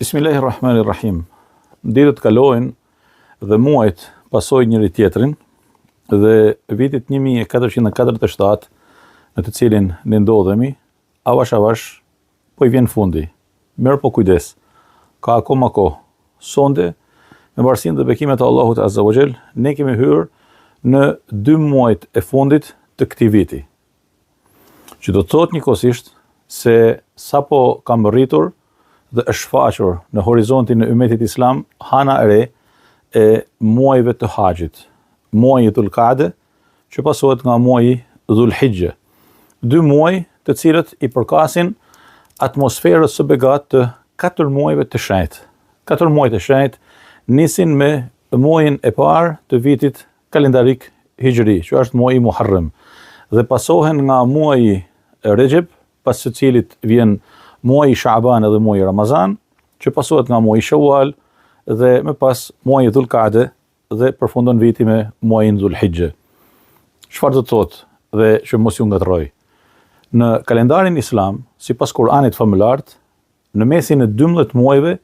Bismillahirrahmanirrahim. Ditët kalojnë dhe muajt pasojnë njëri tjetrin dhe vitit 1447 në të cilin ne ndodhemi, avash po i vjen fundi. Mirë po kujdes. Ka akoma kohë. Sonde me barazinë dhe bekimet e Allahut Azza wa Jall, ne kemi hyrë në 2 muajt e fundit të këtij viti. Që do të thotë njëkohësisht se sapo kam rritur dhe është shfaqur në horizontin e ummetit islam hana e re e muajve të haxhit, muaji Dhul Qa'de, që pasohet nga muaji Dhul Hijja. 2 muaj të cilët i përkasin atmosferës së begatë të 4 muajve të shenjtë. 4 muaj të shenjtë nisin me muajin e parë të vitit kalendarik hijri, që është muaji Muharram, dhe pasohen nga muaji Rajab, pas së cilit vjen muaji Sha'ban dhe muaji Ramazan, që pasohet nga muaji Shawwal dhe më pas muaji Dhul Qa'de dhe përfundon viti me muajin Dhul Hijja. Çfarë do të thotë dhe që mos ju ngatërroj? Në kalendarin islam, sipas Kur'anit famulart, në mesin e 12 muajve,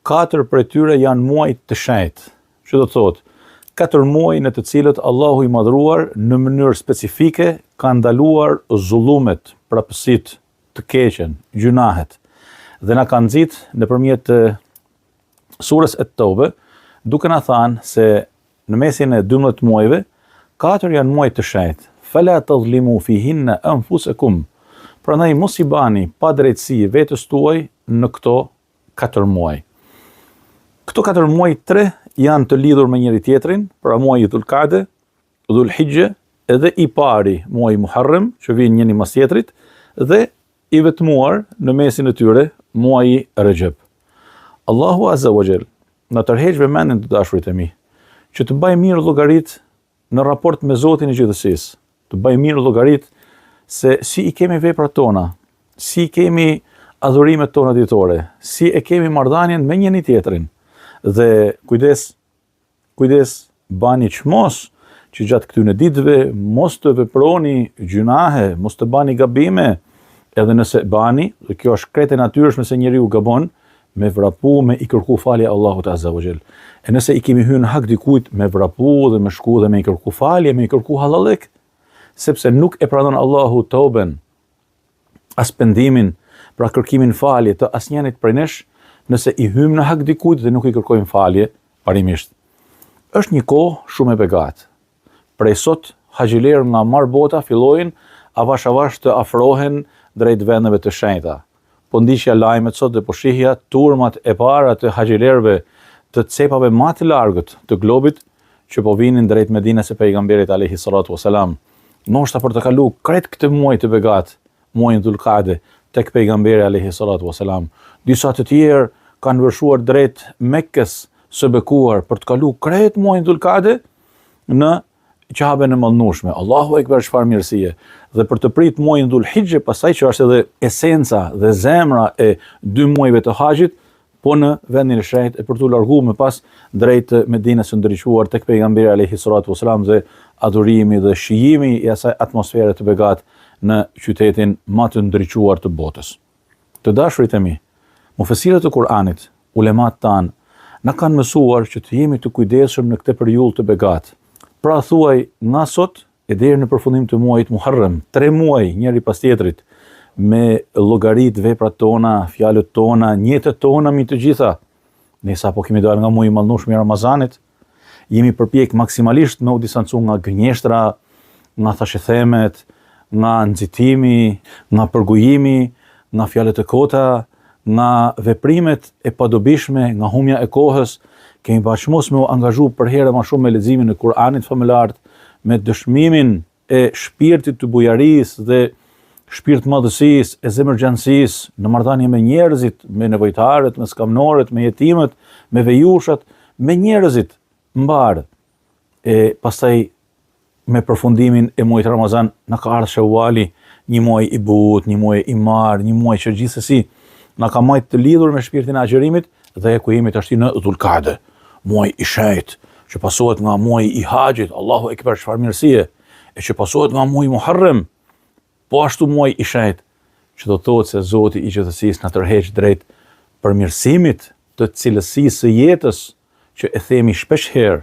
4 prej tyre janë muaj të shenjtë. Që do të thotë 4 muaj në të cilët Allahu i madhruar në mënyrë specifike ka ndaluar zullumet, prapësitë, të keqen, gjunahet, dhe na ka nxit nëpërmjet surës At-Tauba, duke na thënë se në mesin e 12 muajve, 4 janë muaj të shenjtë. Fala tadhlimu fihinna anfusakum. Prandaj mos i bani pa drejtësi vetes tuaj në këto 4 muaj. Këto 4 muaj 3 janë të lidhur me njëri tjetrin, pra muaji Dhul Qa'de, Dhul Hijja, edhe i pari muaji Muharram, që vjen njëri mas tjetrit, dhe i vetmuar në mesin e tyre muaji Rajab. Allahu Azza wa Jall na tërheq vëmendjen të dashurit e mi, që të bëjmë mirë llogarit në raport me Zotin e gjithësisë, të bëjmë mirë llogarit se si i kemi veprat tona, si kemi adhurimet tona ditore, si e kemi marrëdhënien me njëri tjetrin. Dhe kujdes bani çmos që gjatë këtyre ditëve mos të veproni gjunahe, mos të bani gabime. Edhe nëse bani, dhe kjo është krejt e natyrshme se njeriu gabon, me vrapu, me i kërku falje Allahut Azza wa Jall. E nëse i kemi hyrë në hak dikujt, me vrapu dhe me shku dhe me i kërku falje, me i kërku hallalek, sepse nuk e pranon Allahu tauben, as pendimin, pra kërkimin falje të asnjënit prej nesh, nëse i hym në hak dikujt dhe nuk i kërkojmë falje parimisht. Është një kohë shumë e begatë. Prej sot, haxhilerë nga mar bota fillojnë avash të afrohen drejt vendeve të shenjta. Po ndiqja lajmet sot dhe po shihja turmat e para të haxhilerëve të cepave më të largët të globit që po vinin drejt Medinës së pejgamberit alayhi salatu wasalam. Ndoshta për të kalu krejt këtë muaj të begat, muajin Dhul Qa'de, tek pejgamberi alayhi salatu wasalam. Disa të tjerë kanë vërshuar drejt Mekkës së bekuar për të kalu krejt muajin Dhul Qa'de në Qaben e mallnueshme. Allahu ekber, çfarë mirësie. Dhe për të prit muajin Dhul Hijja, pasaj që është edhe esenca dhe zemra e 2 muajve të haxhit, po në vendin e shenjtë e për t'u larguar më pas drejt Medinës së ndriçuar tek pejgamberi alayhi salatu wasalam dhe adhurimi dhe shijimi i asaj atmosfere të begat në qytetin më të ndriçuar të botës. Të dashurit e mi, mufesirët e Kur'anit, ulemat tan, na kanë mësuar që të jemi të kujdesshëm në këtë periudhë të begat. Pra thuaj nga sot e deri në përfundim të muajit Muharram, 3 muaj njëri pas tjetrit, me llogarit veprat tona, fjalët tona, njetët tona mbi të gjitha. Ne sapo kemi dalë nga muaji i mallnueshëm i Ramazanit, jemi përpjek maksimalisht me u distancu nga gënjeshtra, nga thashëthemet, nga nxitimi, nga përgojimi, nga fjalët e kota, nga veprimet e padobishme, nga humja e kohës. Kemi bashmos me u angazhu për herë më shumë me leximin e Kur'anit famulart, me dëshmimin e shpirtit të bujarisë dhe shpirt madhësisë, e zemërgjansisë në marrëdhënie me njerëzit, me nevojtarët, me skamnorët, me jetimët, me vejushat, me njerëzit mbar. E pastaj me përfundimin e muajit Ramazan na ka ardhur Shawwali, një muaj i butë, një muaj i marr, një muaj që gjithsesi na ka marrë të lidhur me shpirtin e agjerimit dhe ku jemi tash në Dhul Qa'de. Muaj i shenjtë, që pasohet nga muaji i haxhit, Allahu ekber, çfarë mirësie, e që pasohet nga muaji Muharram, po ashtu muaji i shenjtë, që do thotë se Zoti i gjithësisë na tërheq drejt përmirësimit të cilësisë së jetës që e themi shpesh herë,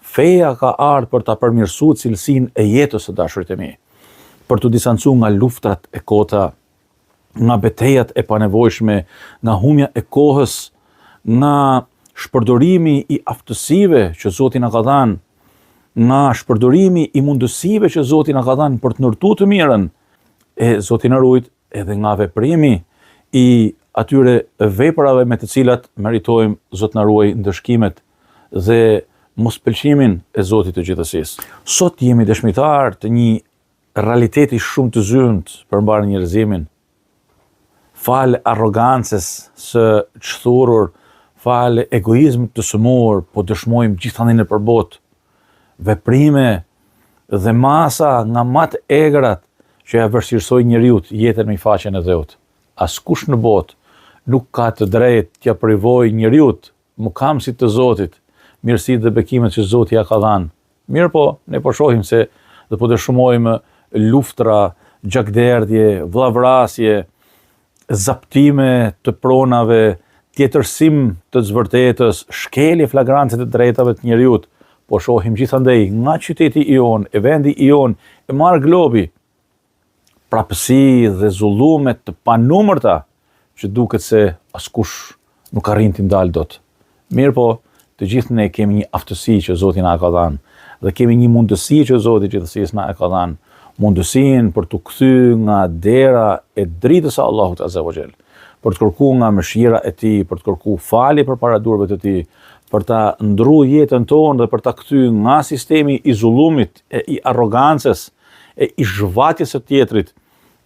feja ka ardhur për ta përmirësuar cilësinë e jetës së dashurit e mi, për të distancuar nga luftrat e kota, nga betejat e panevojshme, nga humja e kohës, nga shpërdorimi i aftësive që Zoti na ka dhënë, nga shpërdorimi i mundësive që Zoti na ka dhënë për të ndërtuar të mirën, e Zoti na ruaj edhe nga veprimi i atyre veprave me të cilat meritojmë, Zot na ruaj, ndëshkimet dhe mospëlqimin e Zotit të gjithësisë. Sot jemi dëshmitar të një realiteti shumë të zymt përmbar njerëzimin. Fal arrogancës së çthurur, fal egoizmit të sëmur, po dëshmojmë gjithandaj në përbot veprime dhe masa nga më të egrat që ja vështirësojnë njeriut jetën me faqen e Dheut. Askush në botë nuk ka të drejtë t'ja privojë njeriut mëkamësit të Zotit, mirësitë dhe bekimet që Zoti ja ka dhënë. Mirë po, ne po shohim se dhe po dëshmojmë luftra, gjakderdhje, vllavrasje, zaptime të pronave, tjetërsim të zvërtetës, shkelje flagrante të drejtave të njeriut. Po shohim gjithandej nga qyteti ion, e vendi ion, e marr globi, prapësi dhe zullume të panumërta që duket se askush nuk arrin t'i ndalë dot. Mirë po, të gjithë ne kemi një aftësi që Zoti na ka dhënë dhe kemi një mundësi që Zoti i gjithësisë na e ka dhënë, mundësinë për të kthyer nga dera e dritës së Allahut Azza wa Jall, për të kërkuar nga mëshira e Tij, për të kërkuar falje përpara durave të Tij, për ta ndruar jetën tonë dhe për ta kthyer nga sistemi i zullumit, e i arrogancës, e i zhvatjes së tjetrit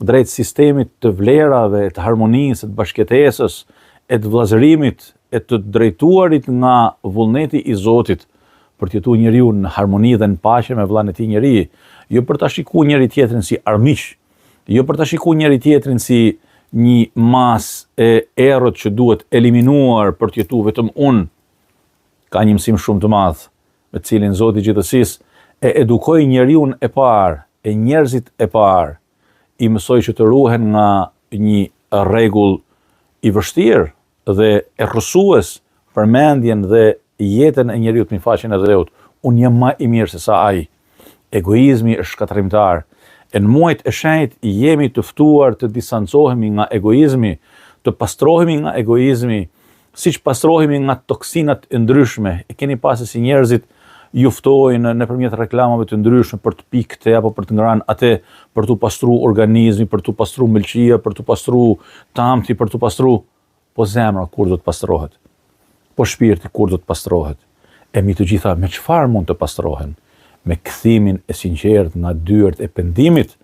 drejt sistemit të vlerave, të harmonisë, të bashkëtesës, e të vllazërimit, e të drejtuarit nga vullneti i Zotit, për të jetuar njeriu në harmoni dhe në paqe me vllain e tij njeri, jo për ta shikuar njëri tjetrin si armiq, jo për ta shikuar njëri tjetrin si një masë e errët që duhet eliminuar për të jetuar vetëm unë. Ka një mësim shumë të madh, me cilin Zoti i gjithësisë e edukoi njeriu e parë, e njerëzit e parë, i mësoi që të ruhen nga një rregull i vështirë dhe e rrësues për mendjen dhe jetën e njeriu në faqen e Dheut. Unë jam më i mirë se sa ai. Egoizmi është shkatërrimtar. E në muajt e shenjtë jemi të ftuar të distancohemi nga egoizmi, të pastrohemi nga egoizmi, siç pastrohemi nga toksinat e ndryshme. E keni pasur si njerëzit juftojnë nëpërmjet reklamave të ndryshme për të pikë këtë apo për të ngrënë atë, për të pastruar organizmin, për të pastruar mëlçia, për të pastruar tamti, për të pastruar. Po zemra kur do të pastrohet? Po shpirti kur do të pastrohet? E mi të gjitha me çfarë mund të pastrohen? Me kthimin e sinqert nga dyert e pendimit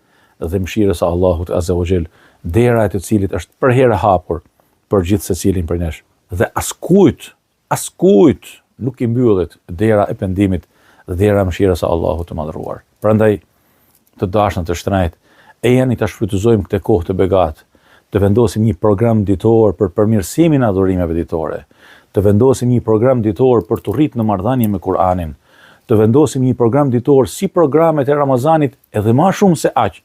dhe mëshirës së Allahut Azza wa Jall, dera e të cilit është përherë hapur për gjithë secilin prej nesh. Dhe askujt nuk i mbyllet dera e pendimit dhe dera e mëshirës së Allahut të madhëruar. Prandaj, të dashur të shtrenjtë, e jeni ta shfrytëzojmë këtë kohë të begatë, të vendosim një program ditor për përmirësimin e adhurimeve ditore, të vendosim një program ditor për të rritur në marrëdhënie me Kur'anin, të vendosim një program ditor si programet e Ramazanit edhe më shumë se aq,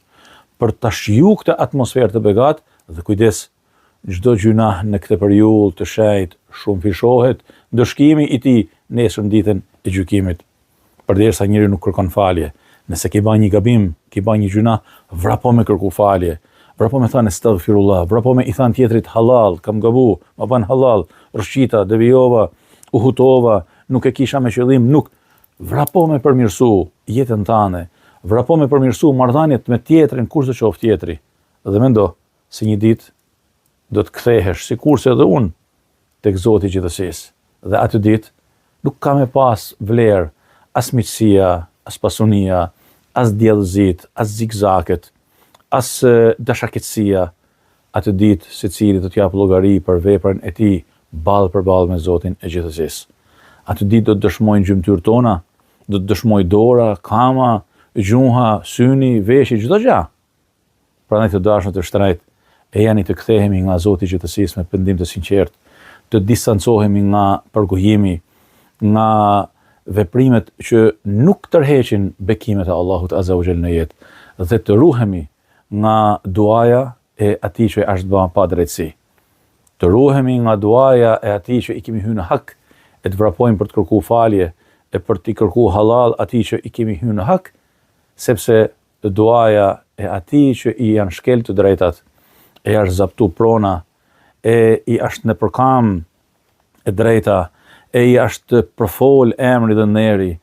për ta shijuar këtë atmosferë të begatë dhe kujdes, çdo gjuna në këtë periudhë të shenjtë shumë fishohet, ndëshkimi i tij nesër ditën e gjykimit. Përderisa njeriu nuk kërkon falje, nëse ke bën një gabim, ke bën një gjuna, vrapo me kërku falje. Vrapo me thënë astaghfirullah, vrapo me i thënë tjetrit halal, kam gabu, ma ban halal, rëshqita, devijova, u hutova, nuk e kisha me qëllim, nuk. Vrapo me përmirësu jetën tane, vrapo me përmirësu marrëdhëniet me tjetrin, kushdo qoftë tjetri. Dhe mendo se një ditë do të kthehesh, sikurse edhe unë, tek Zoti i gjithësisë. Dhe atë ditë nuk ka me pas vlerë as miqësia, as pasunia, as djellëzit, as zigzaket, as dashakëtësia. Atë ditë secili do të jap llogari për veprën e tij ballë për ballë me Zotin e gjithësisë. Atë ditë do të dëshmojnë gjymtyrët tona, do të dëshmoj dora, kama, gjuha, syni, veshi, çdo gjë. Prandaj të dashur të shtrenjtë, e jeni të kthehemi nga Zoti i gjithësisë me pendim të sinqert, të distancohemi nga përgojimi, nga veprimet që nuk tërheqin bekimet e Allahut Azza wa Jall në jetë, dhe të ruhemi nga duaja e atij që është bën pa drejtësi. të ruhemi nga duaja e atij që i kemi hyrë në hak, e të vrapojmë për të kërkuar falje, e për të kërkuar halal atij që i kemi hyrë në hak, sepse duaja e atij që i janë shkel të drejtat, e është zaptu prona, e i është në përkam e drejta, e i është përfol emri dhe neri,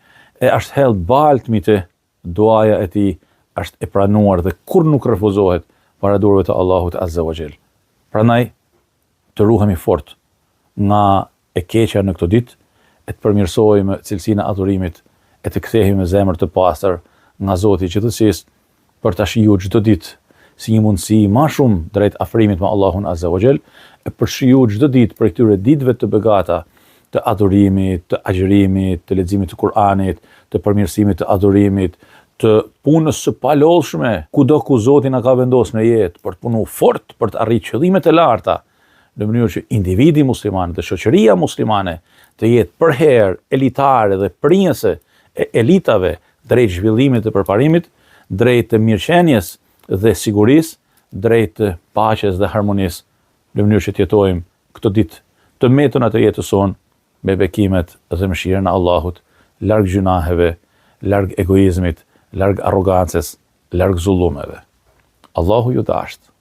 e është hell baltmi të duaja e tij është e pranuar dhe kur nuk refuzohet para durve të Allahut Azza wa Jall. Prandaj të ruhemi fort nga e keqja në këtë ditë, e të përmirësojmë cilësinë e adhurimit, e të kthehemi me zemër të pastër nga Zoti i gjithësisë për ta shijuar çdo ditë si një mundësi më shumë drejt afrimit me Allahun Azza wa Jall, e për shijuar çdo ditë për këtyre ditëve të begata të adhurimit, të agjërimit, të leximit të Kuranit, të përmirësimit të adhurimit, të punës së palodhshme, kudo ku Zoti na ka vendosur në jetë, për të punuar fort për të arritur qëllimet e larta, në mënyrë që individi musliman dhe shoqëria muslimane të jetë përherë elitare dhe prinjëse e elitave drejt zhvillimit dhe përparimit, drejt të mirëqenies dhe sigurisë, drejt të paqes dhe harmonisë, në mënyrë që të jetojmë këtë ditë të metuna të jetës sonë me bekimet dhe mëshirën e Allahut, larg gjunaheve, larg egoizmit, larg arrogancës, larg zullumeve. Allahu ju dashtë.